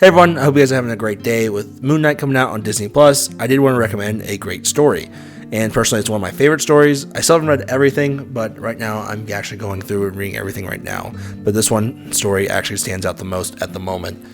Hey everyone, I hope you guys are having a great day. With Moon Knight coming out on Disney Plus, I did want to recommend a great story. And personally, it's one of my favorite stories. I still haven't read everything, but right now I'm actually going through and reading everything right now. But this one story actually stands out the most at the moment.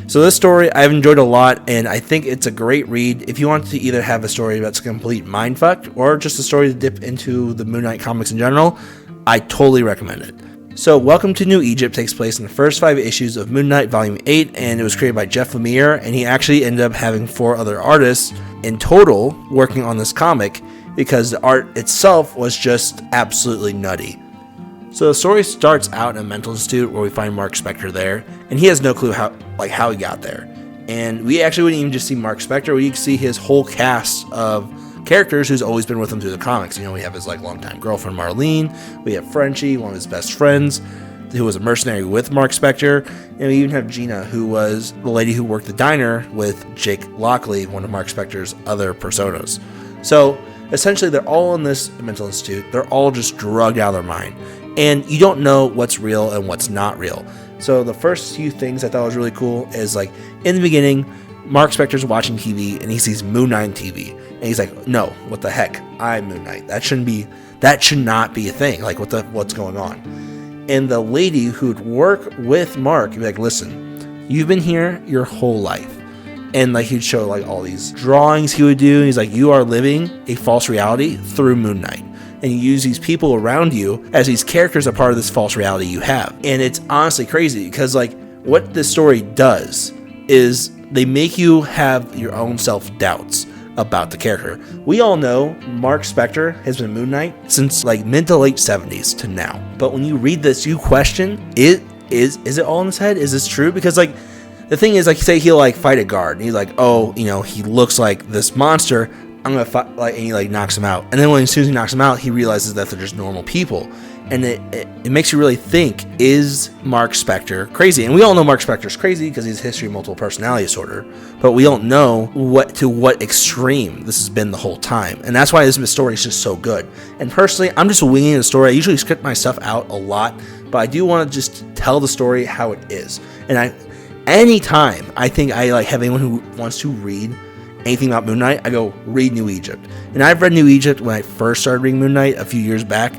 So this story I've enjoyed a lot, and I think it's a great read if you want to either have a story that's a complete mindfuck or just a story to dip into the Moon Knight comics in general. I totally recommend it. So, Welcome to New Egypt takes place in the first 5 issues of Moon Knight Volume 8, and it was created by Jeff Lemire, and he actually ended up having 4 other artists in total working on this comic because the art itself was just absolutely nutty. So the story starts out in a mental institute where we find Mark Spector there, and he has no clue how he got there. And we actually wouldn't even just see Mark Spector, we see his whole cast of characters who's always been with him through the comics. You know, we have his longtime girlfriend Marlene, we have Frenchie, one of his best friends, who was a mercenary with Mark Spector, and we even have Gina, who was the lady who worked the diner with Jake Lockley, one of Mark Spector's other personas. So essentially they're all in this mental institute, they're all just drugged out of their mind, and you don't know what's real and what's not real. So the first few things I thought was really cool is in the beginning, Mark Spector's watching TV and he sees Moon Knight TV. And he's like, no, what the heck? I'm Moon Knight. That should not be a thing. What's going on? And the lady who'd work with Mark would be like, listen, you've been here your whole life. And he'd show all these drawings he would do. And he's like, you are living a false reality through Moon Knight. And you use these people around you as these characters are part of this false reality you have. And it's honestly crazy because what this story does is they make you have your own self-doubts about the character. We all know Mark Spector has been Moon Knight since mid to late 70s to now. But when you read this, you question, is it all in his head? Is this true? Because the thing is, say he'll fight a guard and he's he looks like this monster, I'm gonna fight, and he knocks him out. And then as soon as he knocks him out, he realizes that they're just normal people. And it makes you really think, is Mark Spector crazy? And we all know Mark Spector's crazy because he's a history of multiple personality disorder, but we don't know to what extreme this has been the whole time. And that's why this story is just so good. And personally, I'm just winging the story. I usually script my stuff out a lot, but I do want to just tell the story how it is. And anytime I think I have anyone who wants to read anything about Moon Knight, I go, read New Egypt. And I've read New Egypt when I first started reading Moon Knight a few years back,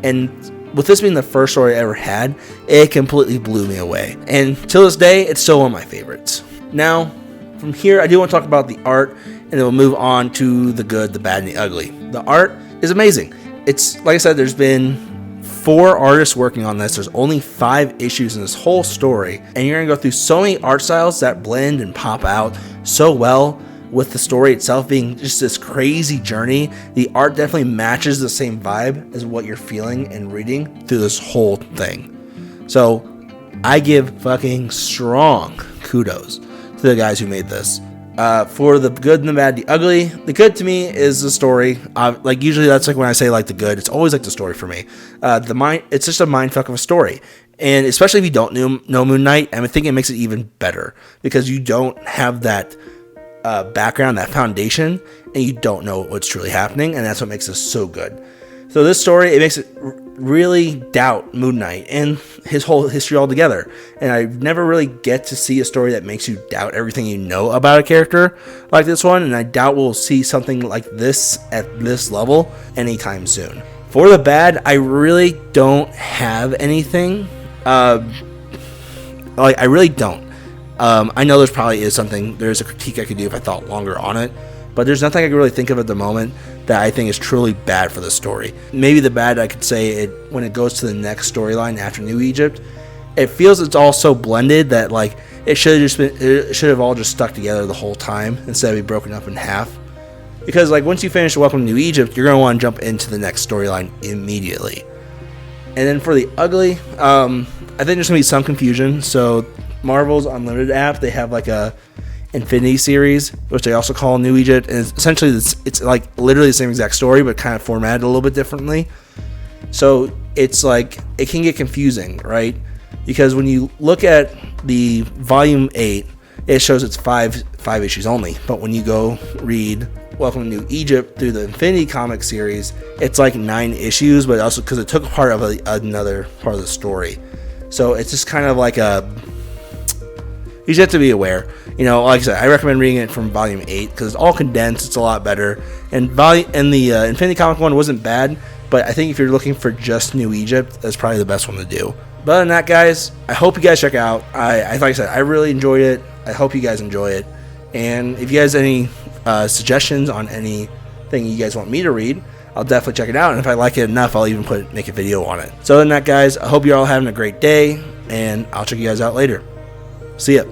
and with this being the first story I ever had, it completely blew me away. And till this day, it's still one of my favorites. Now, from here, I do want to talk about the art, and then we'll move on to the good, the bad, and the ugly. The art is amazing. It's, like I said, there's been 4 artists working on this. There's only 5 issues in this whole story, and you're going to go through so many art styles that blend and pop out so well. With the story itself being just this crazy journey, the art definitely matches the same vibe as what you're feeling and reading through this whole thing. So I give fucking strong kudos to the guys who made this. For the good and the bad, the ugly, the good to me is the story. Usually that's when I say the good, it's always the story for me. It's just a mindfuck of a story. And especially if you don't know Moon Knight, I think it makes it even better because you don't have that background, that foundation, and you don't know what's truly happening, and that's what makes this so good. So this story, it makes it really doubt Moon Knight and his whole history altogether, and I never really get to see a story that makes you doubt everything you know about a character like this one, and I doubt we'll see something like this at this level anytime soon. For the bad, I really don't have anything. I really don't. I know there's a critique I could do if I thought longer on it, but there's nothing I can really think of at the moment that I think is truly bad for the story. Maybe the bad I could say when it goes to the next storyline after New Egypt, it feels it's all so blended that it should have all just stuck together the whole time instead of be broken up in half. Because once you finish Welcome to New Egypt, you're going to want to jump into the next storyline immediately. And then for the ugly, I think there's going to be some confusion. So Marvel's Unlimited app, they have a Infinity series, which they also call New Egypt, and essentially it's literally the same exact story, but kind of formatted a little bit differently. So it's it can get confusing, right? Because when you look at the volume 8, it shows it's five issues only, but when you go read Welcome to New Egypt through the Infinity comic series, it's 9 issues, but also because it took part of another part of the story. So it's just kind of you just have to be aware. You know, like I said, I recommend reading it from volume 8 because it's all condensed. It's a lot better. And the Infinity Comic one wasn't bad, but I think if you're looking for just New Egypt, that's probably the best one to do. But other than that, guys, I hope you guys check it out. Like I said, I really enjoyed it. I hope you guys enjoy it. And if you guys have any suggestions on anything you guys want me to read, I'll definitely check it out. And if I like it enough, I'll even make a video on it. So other than that, guys, I hope you're all having a great day, and I'll check you guys out later. See ya.